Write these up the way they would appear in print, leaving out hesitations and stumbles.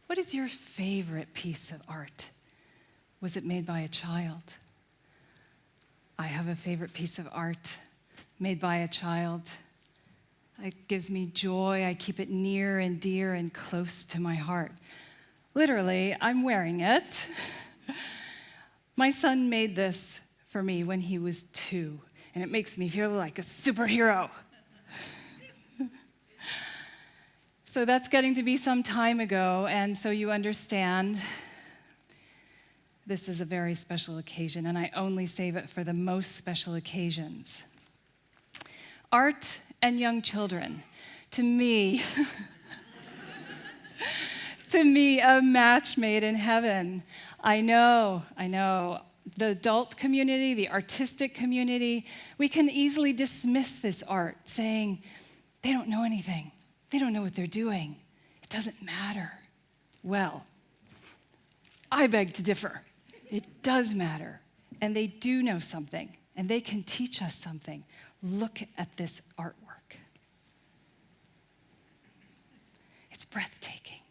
What is your favorite piece of art? Was it made by a child? I have a favorite piece of art made by a child. It gives me joy. I keep it near and dear and close to my heart. Literally, I'm wearing it. My son made this for me when he was 2, and it makes me feel like a superhero. So that's getting to be some time ago, and so you understand this is a very special occasion, and I only save it for the most special occasions. Art and young children, to me, a match made in heaven. I know. The adult community, the artistic community, we can easily dismiss this art, saying, they don't know anything. They don't know what they're doing. It doesn't matter. Well, I beg to differ. It does matter. And they do know something. And they can teach us something. Look at this artwork. It's breathtaking.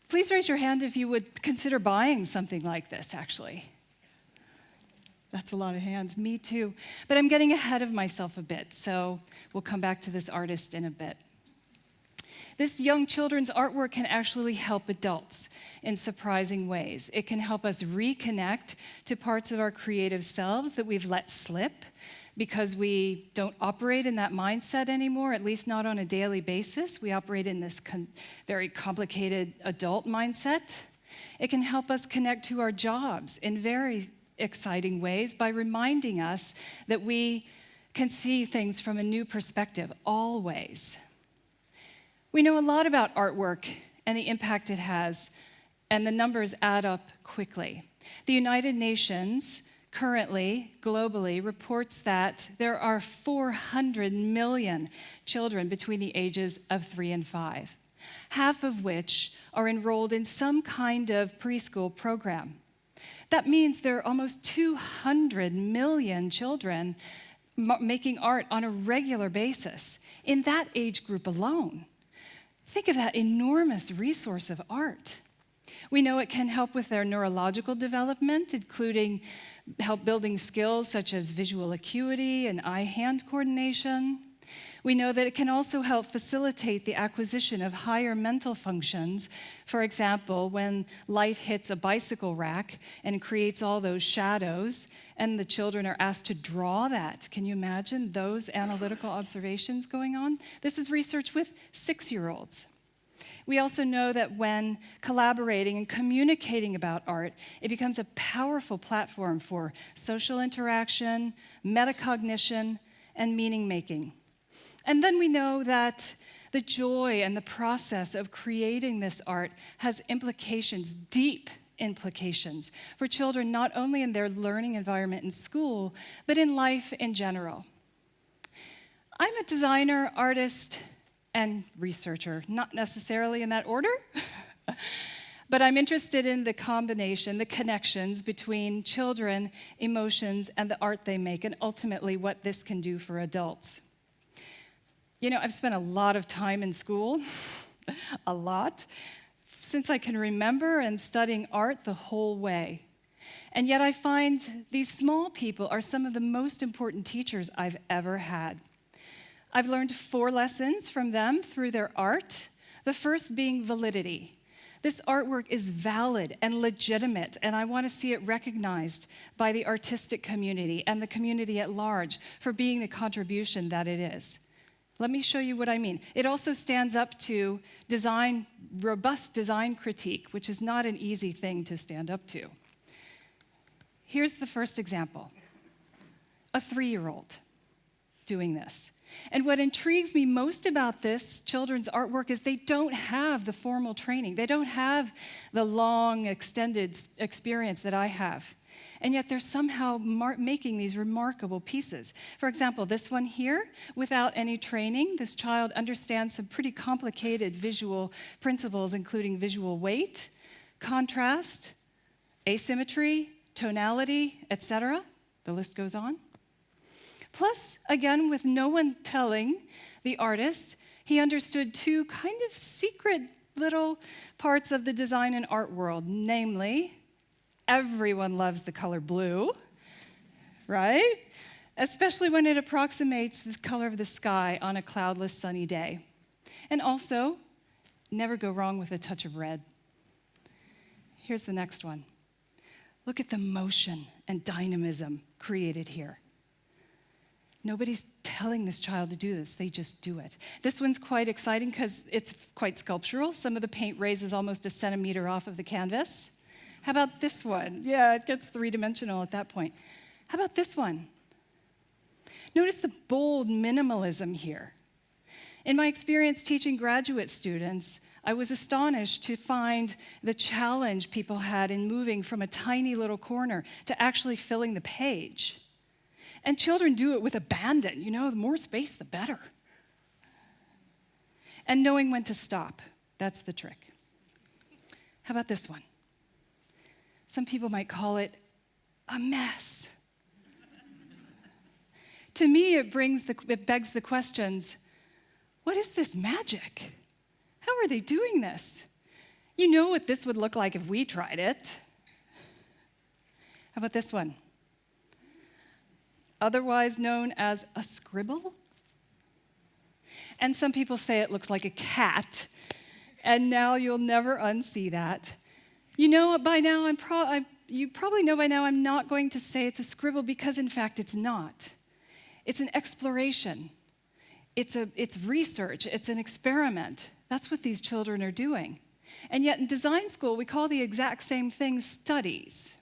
Please raise your hand if you would consider buying something like this, actually. That's a lot of hands. Me too. But I'm getting ahead of myself a bit, so we'll come back to this artist in a bit. This young children's artwork can actually help adults in surprising ways. It can help us reconnect to parts of our creative selves that we've let slip because we don't operate in that mindset anymore, at least not on a daily basis. We operate in this very complicated adult mindset. It can help us connect to our jobs in very exciting ways by reminding us that we can see things from a new perspective, always. We know a lot about artwork and the impact it has, and the numbers add up quickly. The United Nations currently, globally, reports that there are 400 million children between the ages of 3 and 5, half of which are enrolled in some kind of preschool program. That means there are almost 200 million children making art on a regular basis in that age group alone. Think of that enormous resource of art. We know it can help with their neurological development, including help building skills such as visual acuity and eye-hand coordination. We know that it can also help facilitate the acquisition of higher mental functions. For example, when light hits a bicycle rack and creates all those shadows, and the children are asked to draw that. Can you imagine those analytical observations going on? This is research with 6-year-olds. We also know that when collaborating and communicating about art, it becomes a powerful platform for social interaction, metacognition, and meaning-making. And then we know that the joy and the process of creating this art has implications, deep implications, for children not only in their learning environment in school, but in life in general. I'm a designer, artist, and researcher, not necessarily in that order, but I'm interested in the combination, the connections between children, emotions, and the art they make, and ultimately what this can do for adults. You know, I've spent a lot of time in school, a lot, since I can remember, and studying art the whole way. And yet I find these small people are some of the most important teachers I've ever had. I've learned 4 lessons from them through their art, the first being validity. This artwork is valid and legitimate, and I want to see it recognized by the artistic community and the community at large for being the contribution that it is. Let me show you what I mean. It also stands up to robust design critique, which is not an easy thing to stand up to. Here's the first example. A 3-year-old doing this. And what intrigues me most about this children's artwork is they don't have the formal training. They don't have the long, extended experience that I have. And yet they're somehow making these remarkable pieces. For example, this one here, without any training, this child understands some pretty complicated visual principles, including visual weight, contrast, asymmetry, tonality, etc. The list goes on. Plus, again, with no one telling the artist, He understood two kind of secret little parts of the design and art world, namely, everyone loves the color blue, right? Especially when it approximates the color of the sky on a cloudless, sunny day. And also, never go wrong with a touch of red. Here's the next one. Look at the motion and dynamism created here. Nobody's telling this child to do this, they just do it. This one's quite exciting because it's quite sculptural. Some of the paint raises almost a centimeter off of the canvas. How about this one? Yeah, it gets three-dimensional at that point. How about this one? Notice the bold minimalism here. In my experience teaching graduate students, I was astonished to find the challenge people had in moving from a tiny little corner to actually filling the page. And children do it with abandon. You know, the more space, the better. And knowing when to stop, that's the trick. How about this one? Some people might call it a mess. To me, it begs the questions, what is this magic? How are they doing this? You know what this would look like if we tried it. How about this one? Otherwise known as a scribble. And some people say it looks like a cat, and now you'll never unsee that. You know by now, you probably know by now I'm not going to say it's a scribble because in fact it's not. It's an exploration. It's research. It's an experiment. That's what these children are doing. And yet in design school, we call the exact same thing studies.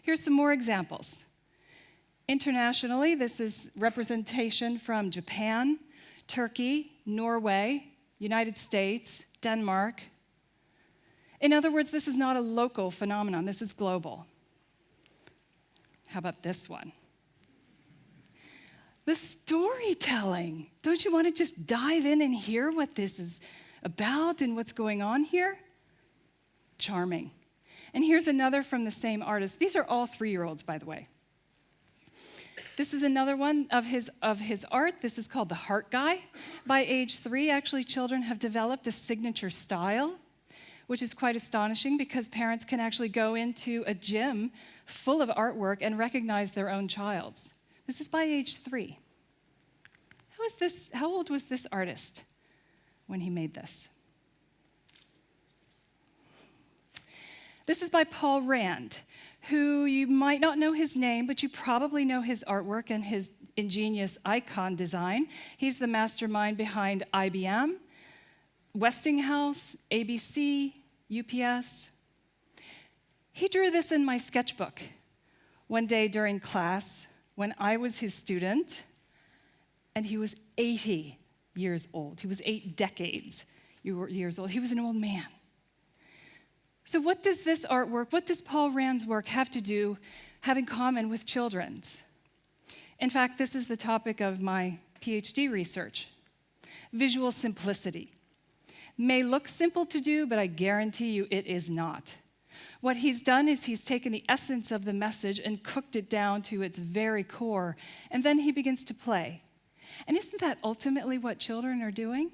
Here's some more examples. Internationally, this is representation from Japan, Turkey, Norway, United States, Denmark. In other words, this is not a local phenomenon. This is global. How about this one? The storytelling. Don't you want to just dive in and hear what this is about and what's going on here? Charming. And here's another from the same artist. These are all 3-year-olds, by the way. This is another one of his art. This is called the Heart Guy. By age 3, actually, children have developed a signature style, which is quite astonishing because parents can actually go into a gym full of artwork and recognize their own child's. This is by age 3. How old was this artist when he made this? This is by Paul Rand, who you might not know his name, but you probably know his artwork and his ingenious icon design. He's the mastermind behind IBM, Westinghouse, ABC, UPS. He drew this in my sketchbook one day during class when I was his student, and he was 80 years old. He was 8 decades years old. He was an old man. So what does this artwork, what does Paul Rand's work have in common with children's? In fact, this is the topic of my PhD research. Visual simplicity. May look simple to do, but I guarantee you it is not. What he's done is he's taken the essence of the message and cooked it down to its very core, and then he begins to play. And isn't that ultimately what children are doing?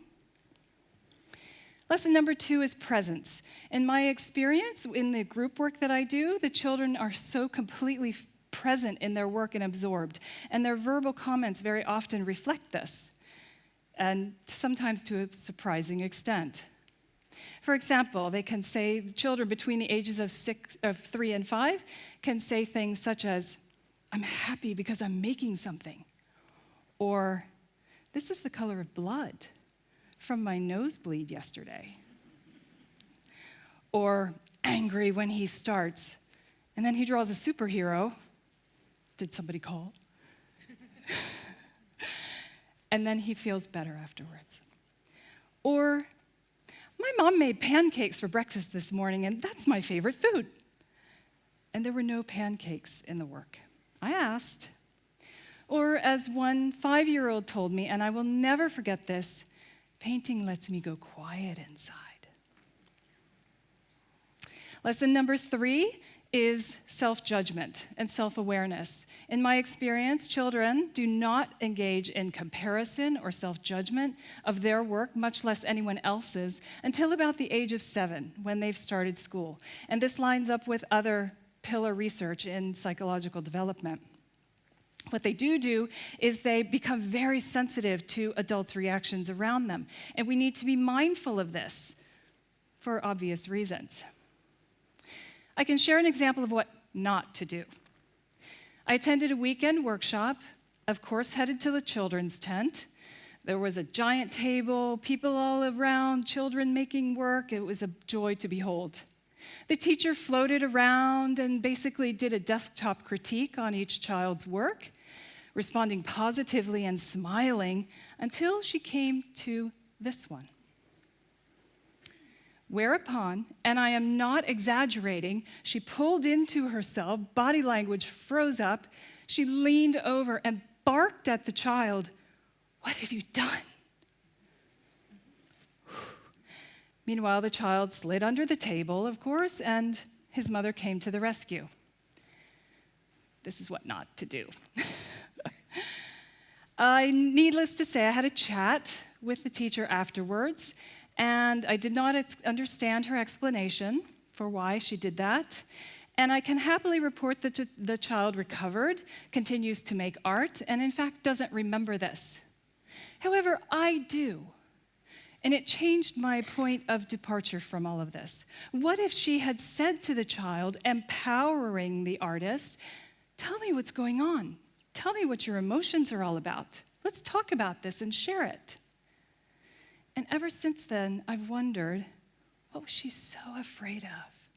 Lesson number 2 is presence. In my experience, in the group work that I do, the children are so completely present in their work and absorbed, and their verbal comments very often reflect this, and sometimes to a surprising extent. For example, they can say, children between the ages of 3 and 5 can say things such as, "I'm happy because I'm making something," or, "This is the color of blood from my nosebleed yesterday," or angry when he starts, and then he draws a superhero. Did somebody call? And then he feels better afterwards. Or, "My mom made pancakes for breakfast this morning, and that's my favorite food." And there were no pancakes in the work. I asked. Or as one 5-year-old told me, and I will never forget this, "Painting lets me go quiet inside." Lesson number 3 is self-judgment and self-awareness. In my experience, children do not engage in comparison or self-judgment of their work, much less anyone else's, until about the age of 7, when they've started school. And this lines up with other pillar research in psychological development. What they do is they become very sensitive to adults' reactions around them. And we need to be mindful of this for obvious reasons. I can share an example of what not to do. I attended a weekend workshop, of course headed to the children's tent. There was a giant table, people all around, children making work. It was a joy to behold. The teacher floated around and basically did a desktop critique on each child's work, responding positively and smiling until she came to this one. Whereupon, and I am not exaggerating, she pulled into herself, body language froze up, she leaned over and barked at the child, "What have you done?" Meanwhile, the child slid under the table, of course, and his mother came to the rescue. This is what not to do. Needless to say, I had a chat with the teacher afterwards, and I did not understand her explanation for why she did that. And I can happily report that the child recovered, continues to make art, and in fact doesn't remember this. However, I do. And it changed my point of departure from all of this. What if she had said to the child, empowering the artist, "Tell me what's going on. Tell me what your emotions are all about. Let's talk about this and share it." And ever since then, I've wondered, what was she so afraid of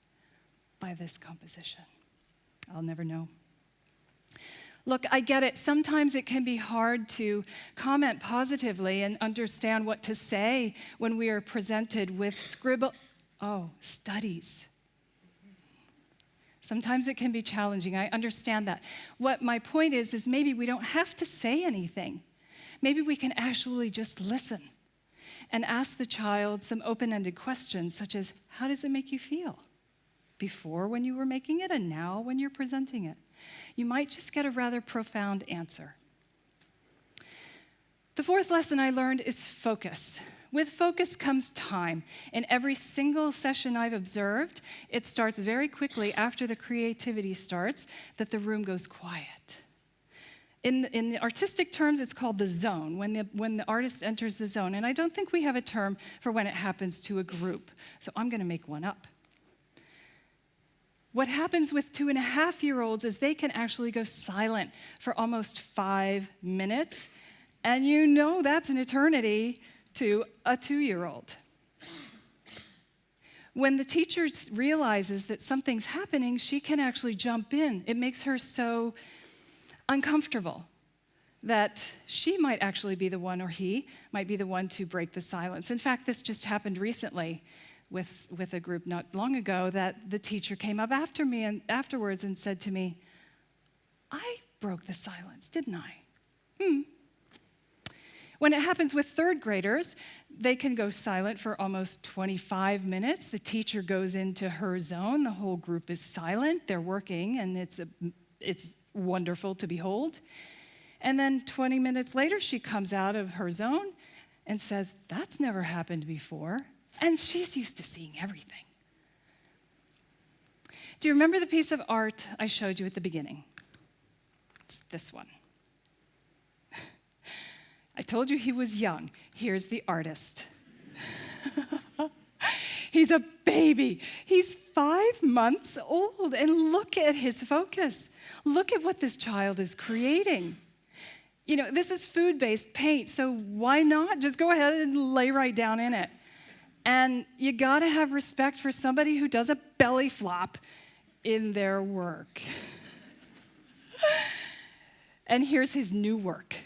by this composition? I'll never know. Look, I get it. Sometimes it can be hard to comment positively and understand what to say when we are presented with studies. Sometimes it can be challenging. I understand that. What my point is maybe we don't have to say anything. Maybe we can actually just listen and ask the child some open-ended questions, such as, how does it make you feel? Before when you were making it and now when you're presenting it. You might just get a rather profound answer. The fourth lesson I learned is focus. With focus comes time. In every single session I've observed, it starts very quickly after the creativity starts, that the room goes quiet. In the artistic terms, it's called the zone, when the artist enters the zone. And I don't think we have a term for when it happens to a group, so I'm going to make one up. What happens with 2.5-year-olds is they can actually go silent for almost 5 minutes, and you know that's an eternity to a 2-year-old. When the teacher realizes that something's happening, she can actually jump in. It makes her so uncomfortable that she might actually be the one, or he might be the one, to break the silence. In fact, this just happened recently with a group not long ago, that the teacher came up after me and afterwards and said to me, "I broke the silence, didn't I?" When it happens with 3rd graders, they can go silent for almost 25 minutes. The teacher goes into her zone. The whole group is silent. They're working, and it's wonderful to behold. And then 20 minutes later, she comes out of her zone and says, "That's never happened before." And she's used to seeing everything. Do you remember the piece of art I showed you at the beginning? It's this one. I told you he was young. Here's the artist. He's a baby. He's 5 months old, and look at his focus. Look at what this child is creating. You know, this is food-based paint, so why not just go ahead and lay right down in it? And you gotta have respect for somebody who does a belly flop in their work. And here's his new work.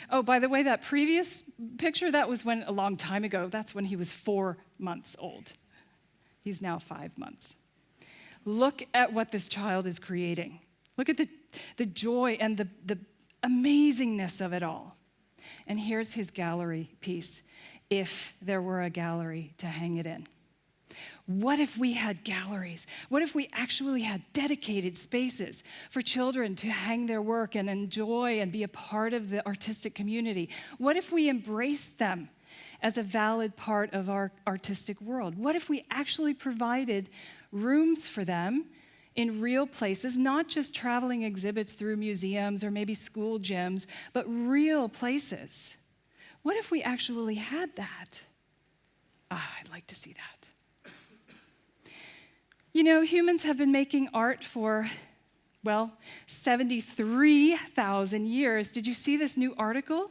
Oh, by the way, that previous picture, that was a long time ago. That's when he was 4 months old. He's now 5 months. Look at what this child is creating. Look at the joy and the amazingness of it all. And here's his gallery piece, if there were a gallery to hang it in. What if we had galleries? What if we actually had dedicated spaces for children to hang their work and enjoy and be a part of the artistic community? What if we embraced them as a valid part of our artistic world? What if we actually provided rooms for them in real places, not just traveling exhibits through museums or maybe school gyms, but real places? What if we actually had that? I'd like to see that. You know, humans have been making art for, 73,000 years. Did you see this new article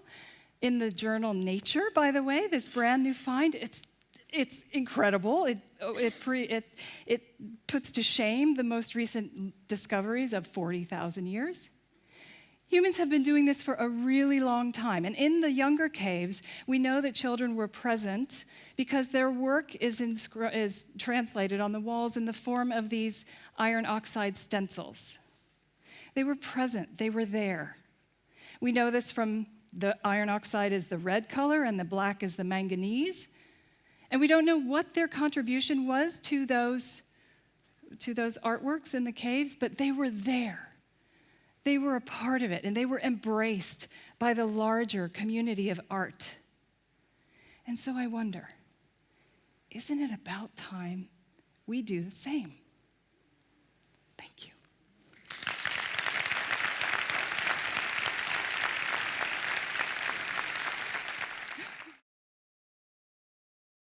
in the journal Nature, by the way, this brand new find? It's incredible. It puts to shame the most recent discoveries of 40,000 years. Humans have been doing this for a really long time. And in the younger caves, we know that children were present because their work is translated on the walls in the form of these iron oxide stencils. They were present. They were there. We know this from the iron oxide is the red color and the black is the manganese. And we don't know what their contribution was to those artworks in the caves, but they were there. They were a part of it, and they were embraced by the larger community of art. And so I wonder, isn't it about time we do the same? Thank you.